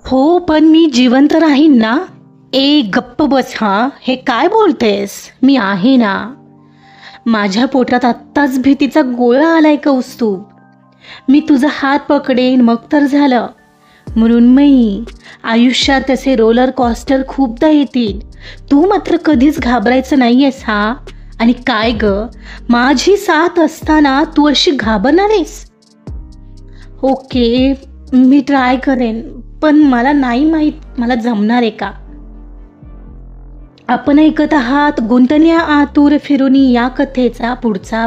हो, पण मी जिवंत राहीन ना? गप्प बस हां. हे काय बोलतेस? मी आहे ना. माझ्या पोटात आत्ताच भीतीचा गोळा आलाय कौस्तुभ. मी तुझा हात पकडेन मग तर झालं. मृण्मयी, आयुष्यात असे रोलर कॉस्टर खूपदा येतील. तू मात्र कधीच घाबरायचं नाहीयेस हां. आणि काय गं, माझी साथ असताना तू अशी घाबरणार आहेस? ओके, मी ट्राय करेन. पण मला नाही माहीत मला जमणार आहे का? आपण ऐकत आहात गुंतल्या आतुर फिरुनी या कथेचा पुढचा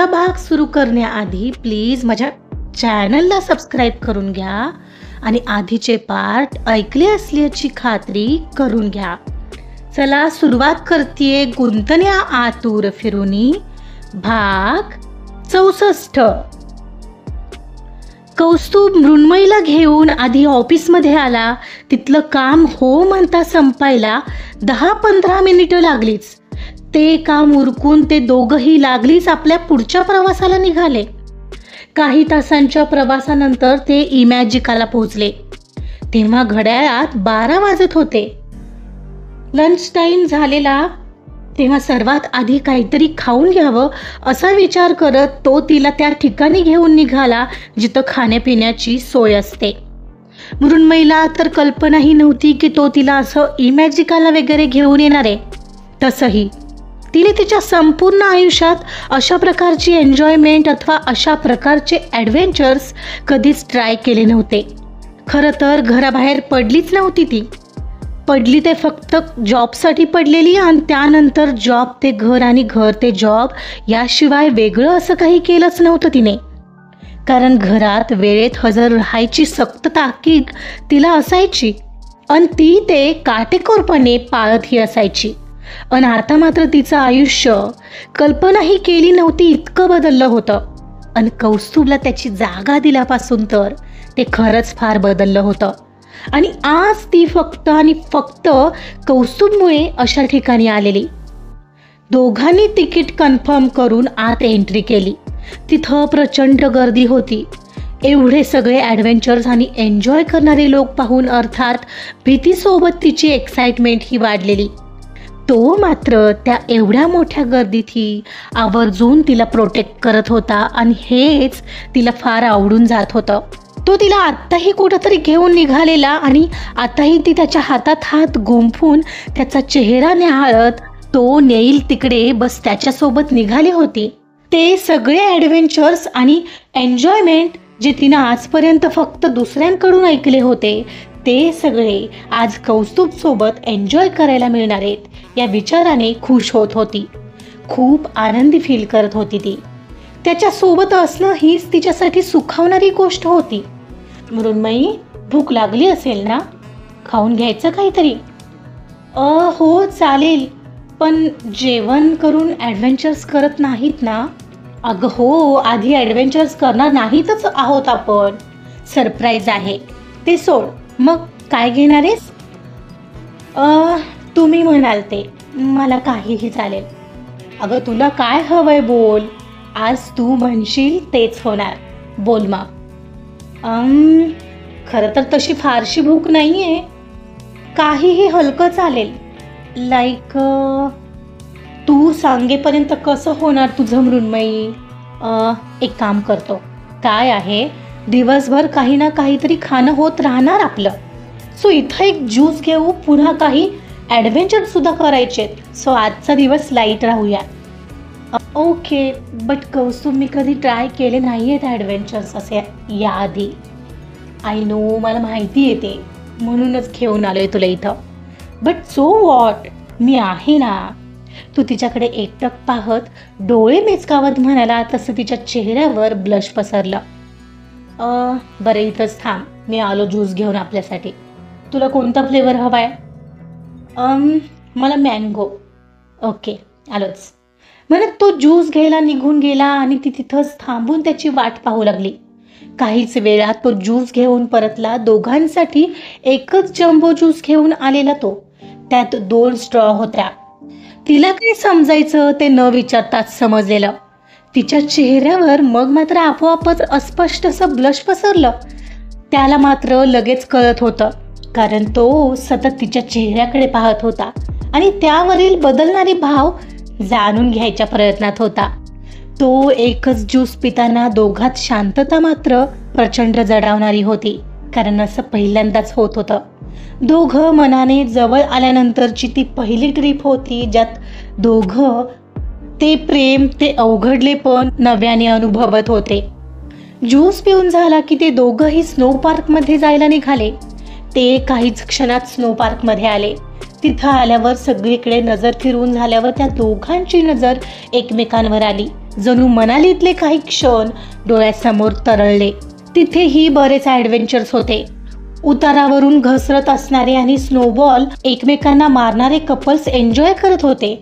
भाग सुरू करण्याआधी प्लीज माझ्या चॅनलला सबस्क्राईब करून घ्या आणि आधीचे पार्ट ऐकले असल्याची खात्री करून घ्या. चला सुरुवात करतेय गुंतल्या आतुर फिरुनी भाग 64. कौस्तुभ मृण्मयीला घेऊन आधी ऑफिसमध्ये आला. तिथलं काम हो म्हणता संपायला 10-15 मिनिटं लागलीच. ते काम उरकून ते दोघंही लागलीच आपल्या पुढच्या प्रवासाला निघाले. काही तासांच्या प्रवासानंतर ते इमॅजिकाला पोहोचले. तेव्हा घड्याळात 12 वाजत होते. लंच टाईम झालेला. तेव्हा सर्वात आधी काहीतरी खाऊन घ्यावं असा विचार करत तो तिला त्या ठिकाणी घेऊन निघाला जिथं खाण्यापिण्याची सोय असते. मृण्मयीला तर कल्पनाही नव्हती की तो तिला असं इमॅजिकाला वगैरे घेऊन येणार आहे. तसंही तिने तिच्या संपूर्ण आयुष्यात अशा प्रकारची एन्जॉयमेंट अथवा अशा प्रकारचे ॲडव्हेंचर्स कधीच ट्राय केले नव्हते. खरं तर घराबाहेर पडलीच नव्हती ती. पडली ते फक्त जॉबसाठी पडलेली आणि त्यानंतर जॉब ते घर आणि घर ते जॉब याशिवाय वेगळं असं काही केलंच नव्हतं तिने. कारण घरात वेळेत हजर राहायची सक्त ताकीद तिला असायची आणि ती ते काटेकोरपणे पाळतही असायची. आणि आता मात्र तिचं आयुष्य कल्पनाही केली नव्हती इतकं बदललं होतं. आणि कौस्तुभला त्याची जागा दिल्यापासून तर ते खरंच फार बदललं होतं. आणि आज ती फक्त आणि फक्त कौस्तुभमुळे अशा ठिकाणी आलेली. दोघांनी तिकीट कन्फर्म करून आत एंट्री केली. तिथं प्रचंड गर्दी होती. एवढे सगळे ॲडव्हेंचर्स आणि एन्जॉय करणारे लोक पाहून अर्थात भीतीसोबत तिची एक्साइटमेंट ही वाढलेली. तो मात्र त्या एवढ्या मोठ्या गर्दीतही आवर्जून तिला प्रोटेक्ट करत होता आणि हेच तिला फार आवडून जात होतं. तो तिला आत्ताही कुठंतरी घेऊन निघालेला आणि आताही ती त्याच्या हातात हात गुंफून त्याचा चेहरा न्याहाळत तो नेईल तिकडे बस त्याच्यासोबत निघाली होती. ते सगळे ॲडव्हेंचर्स आणि एन्जॉयमेंट जे तिनं आजपर्यंत फक्त दुसऱ्यांकडून ऐकले होते ते सगळे आज कौस्तुभसोबत एन्जॉय करायला मिळणार आहेत या विचाराने खुश होत होती. खूप आनंदी फील करत होती ती. त्याच्यासोबत असणं हीच तिच्यासाठी सुखावणारी गोष्ट होती. मृण्मयी, भूक लागली असेल ना? खाऊन घ्यायचं काहीतरी? हो चालेल, पण जेवण करून ॲडव्हेंचर्स करत नाहीत ना? अगं हो, आधी ॲडव्हेंचर्स करणार नाहीतच आहोत आपण. सरप्राईज आहे ते सोड. मग काय घेणार आहेस? तुम्ही म्हणाल ते. मला काहीही चालेल. अगं तुला काय हवंय बोल. आज तू म्हणशील तेच होणार. बोल मग. खरं तर तशी फारशी भूक नाही आहे. काहीही हलकं चालेल. लाईक तू सांगेपर्यंत कसं होणार तुझं मृण्मयी? एक काम करतो. काय आहे, दिवसभर काही ना काहीतरी खाणं होत राहणार आपलं. सो इथं एक ज्यूस घेऊ, पुन्हा काही ॲडव्हेंचरसुद्धा करायचे. सो आजचा दिवस लाईट राहूया. ओके, बट कौस्तुभ मी कधी ट्राय केले नाही आहेत ॲडव्हेंचर्स असे याआधी. आय नो, मला माहिती आहे ते, म्हणूनच घेऊन आलो आहे तुला इथं. बट सो वॉट, मी आहे ना. तू तिच्याकडे एकटक पाहत डोळे मेचकावत म्हणाला तसं तिच्या चेहऱ्यावर ब्लश पसरलं. बरं इथंच थांब, मी आलो ज्यूस घेऊन आपल्यासाठी. तुला कोणता फ्लेवर हवा आहे? मला मँगो. ओके, आलोच. म्हणत तो ज्यूस घ्यायला निघून गेला आणि ती तिथंच थांबून त्याची वाट पाहू लागली. काहीच वेळात तो ज्यूस घेऊन परतला. दोघांसाठी एकच जम्बो ज्यूस घेऊन आलेला तो. त्यात 2 स्ट्रॉ होत्या. तिला काही समजायचं ते न विचारताच समजलेलं. तिच्या चेहऱ्यावर मग मात्र आपोआपच अस्पष्ट असं ब्लश पसरलं. त्याला मात्र लगेच कळत होतं, कारण तो सतत तिच्या चेहऱ्याकडे पाहत होता आणि त्यावरील बदलणारे भाव जाणून घ्यायच्या प्रयत्नात होता. तो एकच ज्यूस पिताना दोघात शांतता मात्र प्रचंड जडावणारी होती, कारण असं पहिल्यांदाच होत होतं. दोघं मनाने जवळ आल्यानंतरची ती पहिली ट्रिप होती, ज्यात दोघं ते प्रेम, ते अवघडले पण नव्याने अनुभवत होते. ज्यूस पिऊन झाला की ते दोघंही स्नो पार्कमध्ये जायला निघाले. ते काहीच क्षणात स्नो पार्कमध्ये आले. तिथं आल्यावर सगळीकडे नजर फिरवून झाल्यावर त्या दोघांची नजर एकमेकांवर आली. जणू मनालीतले काही क्षण डोळ्यासमोर तरळले. तिथेही बरेच ॲडव्हेंचर्स होते. उतारावरून घसरत असणारे आणि स्नोबॉल एकमेकांना मारणारे कपल्स एन्जॉय करत होते.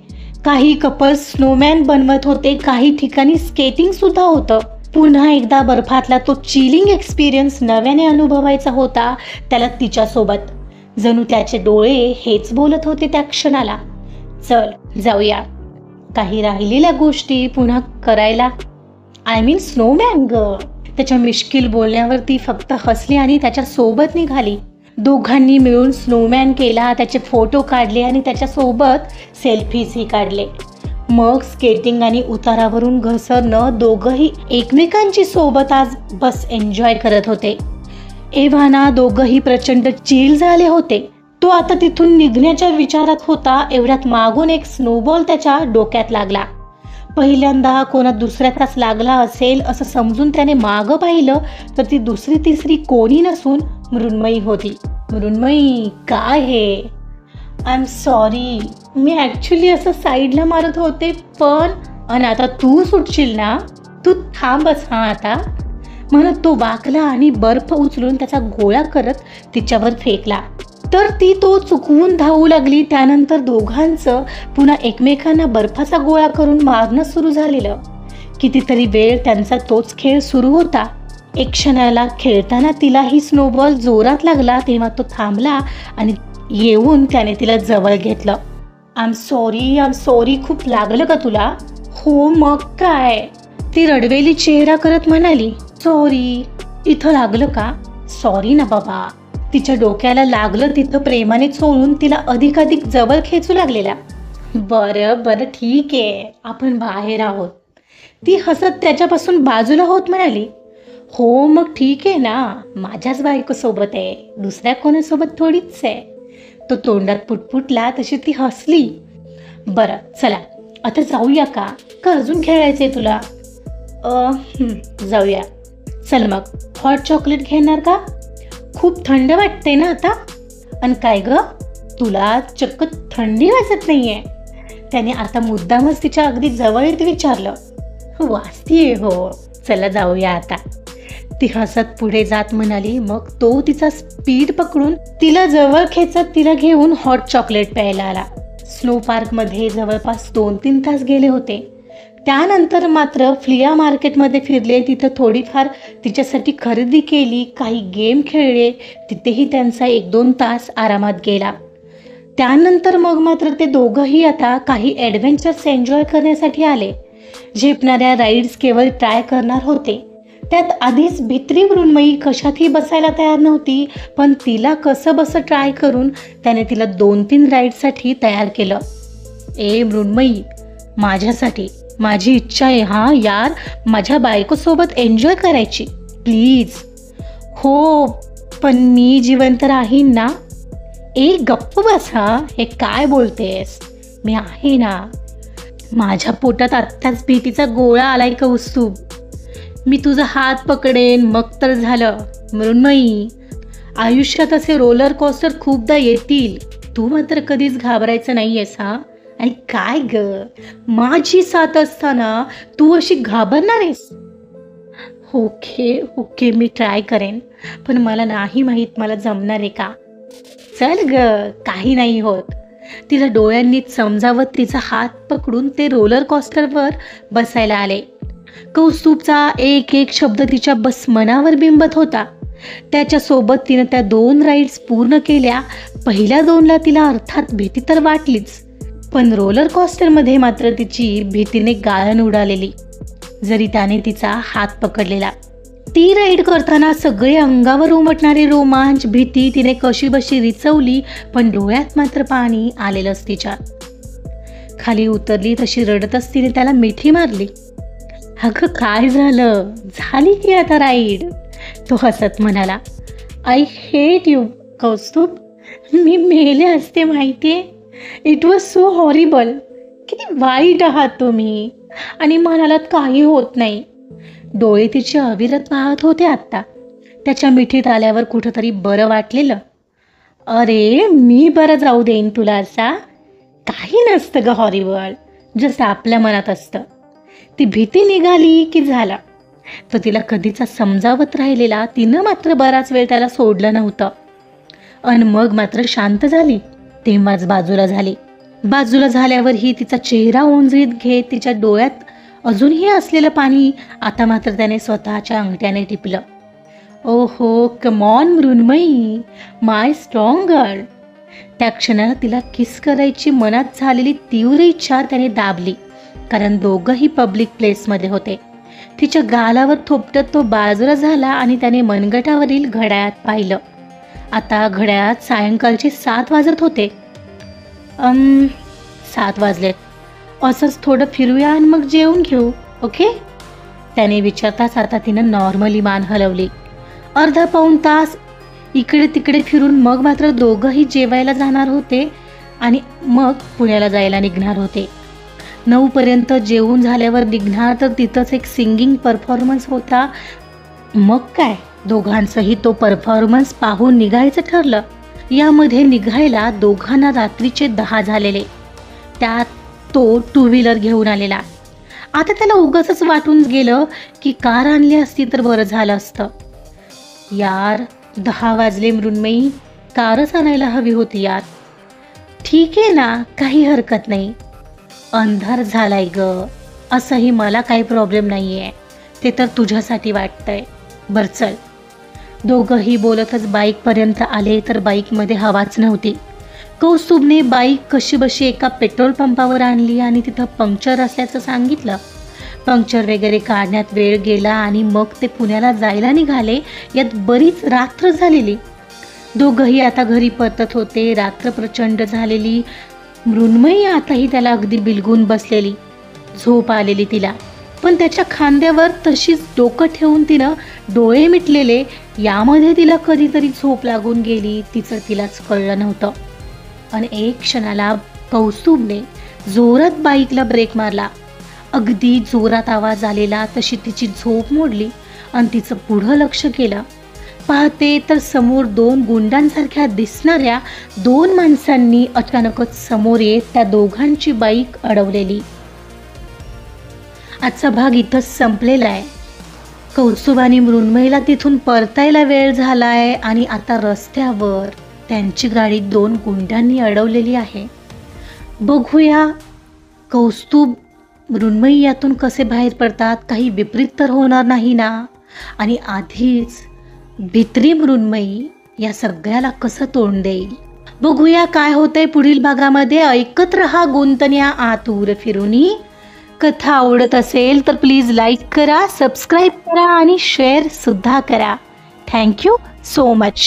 काही कपल्स स्नोमॅन बनवत होते, काही ठिकाणी स्केटिंग सुद्धा होतं. पुन्हा एकदा बर्फातला तो चिलिंग एक्सपिरियन्स नव्याने अनुभवायचा होता त्याला तिच्यासोबत. जणू त्याचे डोळे हेच बोलत होते त्या क्षणाला, चल जाऊया, काही राहिलेल्या गोष्टी पुन्हा करायला. आय मीन स्नोमॅन ग. त्याच्या मिश्किल बोलण्यावर ती फक्त हसली आणि त्याच्या सोबत निघाली. दोघांनी मिळून स्नोमॅन केला, त्याचे फोटो काढले आणि त्याच्यासोबत सेल्फीजही काढले. मग स्केटिंग आणि उतारावरून घसरणं दोघंही एकमेकांची सोबत आज बस एन्जॉय करत होते. एव्हाना दोघंही प्रचंड चिल झाले होते. तो आता तिथून निघण्याच्या विचारात होता, एवढ्यात मागून एक स्नोबॉल त्याच्या डोक्यात लागला. पहिल्यांदा कोणा दुसऱ्याचाच लागला असेल असं समजून त्याने मागं पाहिलं तर ती दुसरी तिसरी कोणी नसून मृण्मयी होती. मृण्मयी, काय हे? I am sorry, me actually असं साईडला मारत होते पण आता तू सुटशील ना, तू थांबच हां आता, म्हणत तो वाकला आणि बर्फ उचलून त्याचा गोळा करत तिच्यावर फेकला. तर ती तो चुकवून धावू लागली. त्यानंतर दोघांचं पुन्हा एकमेकांना बर्फाचा गोळा करून मारणं सुरू झालेलं. कितीतरी वेळ त्यांचा तोच खेळ सुरू होता. एक क्षणाला खेळताना तिलाही स्नोबॉल जोरात लागला, तेव्हा तो थांबला आणि येऊन त्याने तिला जवळ घेतलं. आय एम सॉरी, खूप लागलं का तुला? हो मग काय, ती रडवेली चेहरा करत म्हणाली. सॉरी, इथं लागलं का? सॉरी ना बाबा. तिच्या डोक्याला लागलं तिथं प्रेमाने चोळून तिला अधिकाधिक जवळ खेचू लागलेला. बरं ठीक आहे, आपण बाहेर आहोत. ती हसत त्याच्यापासून बाजूला होत म्हणाली. हो मग ठीक आहे ना, माझ्याच बायकोसोबत आहे, दुसऱ्या कोणासोबत थोडीच आहे. तो तोंडात पुटपुटला तशी ती हसली. बरं चला आता जाऊया का अजून खेळायचंय तुला? जाऊया. चल मग, हॉट चॉकलेट घेणार का? खूप थंड वाटते ना आता. आणि काय ग, तुला चक्क थंडी वाजत नाहीये? त्याने आता मुद्दामच तिच्या अगदी जवळ येत विचारलं. वाजतीये हो, चला जाऊया आता. ती हसत पुढे जात म्हणाली. मग तो तिचा स्पीड पकडून तिला जवळ खेचत तिला घेऊन हॉट चॉकलेट प्यायला आला. स्नो पार्कमध्ये जवळपास 2-3 तास गेले होते. त्यानंतर मात्र फ्लिया मार्केटमध्ये फिरले, तिथं थोडीफार तिच्यासाठी खरेदी केली, काही गेम खेळले. तिथेही त्यांचा 1-2 तास आरामात गेला. त्यानंतर मग मात्र ते दोघंही आता काही ॲडव्हेंचर्स एन्जॉय करण्यासाठी आले. झेपणाऱ्या राईड्स केवळ ट्राय करणार होते. त्यात आधीच भित्री मृण्मयी कशातही बसायला तयार नव्हती, पण तिला कसं बसं ट्राय करून त्याने तिला 2-3 राईडसाठी तयार केलं. ए मृण्मयी, माझ्यासाठी माझी इच्छा आहे हां यार, माझ्या बायकोसोबत एन्जॉय करायची, प्लीज. हो पण मी जिवंत राहीन ना? ए गप्प बस हां, हे काय बोलतेस? मी आहे ना. माझ्या पोटात आत्ताच भीतीचा गोळा आलाय का उत्सुक. मी तुझा हात पकडेन मग तर झालं. मृण्मयी, आयुष्यात असे रोलर कोस्टर खूपदा येतील, तू मात्र कधीच घाबरायचं नाहीयेस हां. आणि काय ग, माझी साथ असताना तू अशी घाबरणार आहेस? ओके मी ट्राय करेन, पण मला नाही माहीत मला जमणार आहे का. चल ग, काही नाही होत. तिला डोळ्यांनी समजावत तिचा हात पकडून ते रोलर कोस्टरवर बसायला आले. कौस्तुभचा एक एक शब्द तिच्या बस मनावर बिंबत होता. त्याच्यासोबत तिनं त्या 2 राईड्स पूर्ण केल्या. पहिल्या 2ला तिला अर्थात भीती तर वाटलीच, पण रोलर कोस्टरमध्ये मात्र तिची भीतीने गाळण उडालेली, जरी त्याने तिचा हात पकडलेला. ती राईड करताना सगळे अंगावर उमटणारे रोमांच, भीती तिने कशी बशी रिचवली, पण डोळ्यात मात्र पाणी आलेलंच तिच्या. खाली उतरली तशी रडतच तिने त्याला मिठी मारली. अगं काय झालं, झाली की आता राईड, तो हसत म्हणाला. आय हेट यू कौस्तुभ, मी मेले असते माहितीये. It was so horrible. किती वाईट आहात तुम्ही, आणि म्हणालात काही होत नाही. डोळे तिचे अविरत पाहत होते आत्ता. त्याच्या मिठीत आल्यावर कुठंतरी बरं वाटलेलं. अरे मी बरं जाऊ देईन तुला असा, काही नसतं ग हॉरिबल, जसं आपल्या मनात असतं. ती भीती निघाली की झाला. तो तिला कधीचा समजावत राहिलेला, तिनं मात्र बराच वेळ त्याला सोडलं नव्हतं. अन मग मात्र शांत झाली. तेव्हाच बाजूला झाली. बाजूला झाल्यावरही तिचा चेहरा ओंजळीत घेत तिच्या डोळ्यात अजूनही असलेलं पाणी आता मात्र त्याने स्वतःच्या अंगठ्याने टिपलं. ओहो कमॉन मृण्मयी, माय स्ट्रॉंग गर्ल. त्या क्षणाला तिला किस करायची मनात झालेली तीव्र इच्छा त्याने दाबली, कारण दोघंही पब्लिक प्लेसमध्ये होते. तिच्या गालावर थोपटत तो बाजूला झाला आणि त्याने मनगटावरील घड्याळात पाहिलं. आता घड्याळात सायंकाळचे 7 वाजत होते. 7 वाजलेत. असंच थोडं फिरूया आणि मग जेवून घेऊ, ओके? त्याने विचारताच आता तिनं नॉर्मली मान हलवली. अर्धा पाऊण तास इकडे तिकडे फिरून मग मात्र दोघंही जेवायला जाणार होते आणि मग पुण्याला जायला निघणार होते. 9 पर्यंत जेवून झाल्यावर निघणार तर तिथंच एक सिंगिंग परफॉर्मन्स होता. मग काय, दोघांचंही तो परफॉर्मन्स पाहून निघायचं ठरलं. यामध्ये निघायला दोघांना रात्रीचे 10 झालेले. त्यात तो 2 व्हीलर घेऊन आलेला. आता त्याला उगाचच वाटून गेलं की कार आणली असती तर बरं झालं असतं. यार 10 वाजले मृण्मयी, कारच आणायला हवी होती यार. ठीक आहे ना, काही हरकत नाही. अंधार झालाय ग, असंही मला काही प्रॉब्लेम नाही आहे. ते तर तुझ्यासाठी वाटतंय. बरं चल. दोघंही बोलतच बाईकपर्यंत आले तर बाईकमध्ये हवाच नव्हती. कौस्तुभने बाईक कशीबशी एका पेट्रोल पंपावर आणली आणि तिथं पंक्चर असल्याचं सांगितलं. पंक्चर वगैरे काढण्यात वेळ गेला आणि मग ते पुण्याला जायला निघाले. यात बरीच रात्र झालेली. दोघंही आता घरी परतत होते. रात्र प्रचंड झालेली. मृण्मयी आताही त्याला अगदी बिलगून बसलेली. झोप आलेली तिला, पण त्याच्या खांद्यावर तशीच डोकं ठेवून तिनं डोळे मिटलेले. यामध्ये तिला कधीतरी झोप लागून गेली, तिचं तिलाच कळलं नव्हतं. आणि एक क्षणाला कौस्तुभने जोरात बाईकला ब्रेक मारला. अगदी जोरात आवाज आलेला तशी तिची झोप मोडली आणि तिचं पुढं लक्ष केलं. पाहते तर समोर 2 गुंडांसारख्या दिसणाऱ्या 2 माणसांनी अचानकच समोर येत त्या दोघांची बाईक अडवलेली. आजचा भाग इथंच संपलेला आहे. कौस्तुभ आणि मृण्मयीला तिथून परतायला वेळ झालाय आणि आता रस्त्यावर त्यांची गाडी 2 गुंडांनी अडवलेली आहे. बघूया कौस्तुभ मृण्मयी यातून कसे बाहेर पडतात. काही विपरीत तर होणार नाही ना. आणि आधीच भित्री मृण्मयी या सगळ्याला कसं तोंड देईल. बघूया काय होतंय पुढील भागामध्ये. ऐकत रहा गुंतन्या आतुर फिरुनी. कथा आवडत असेल तर प्लीज लाईक करा, सबस्क्राईब करा आणि शेअर सुद्धा करा. Thank you so much.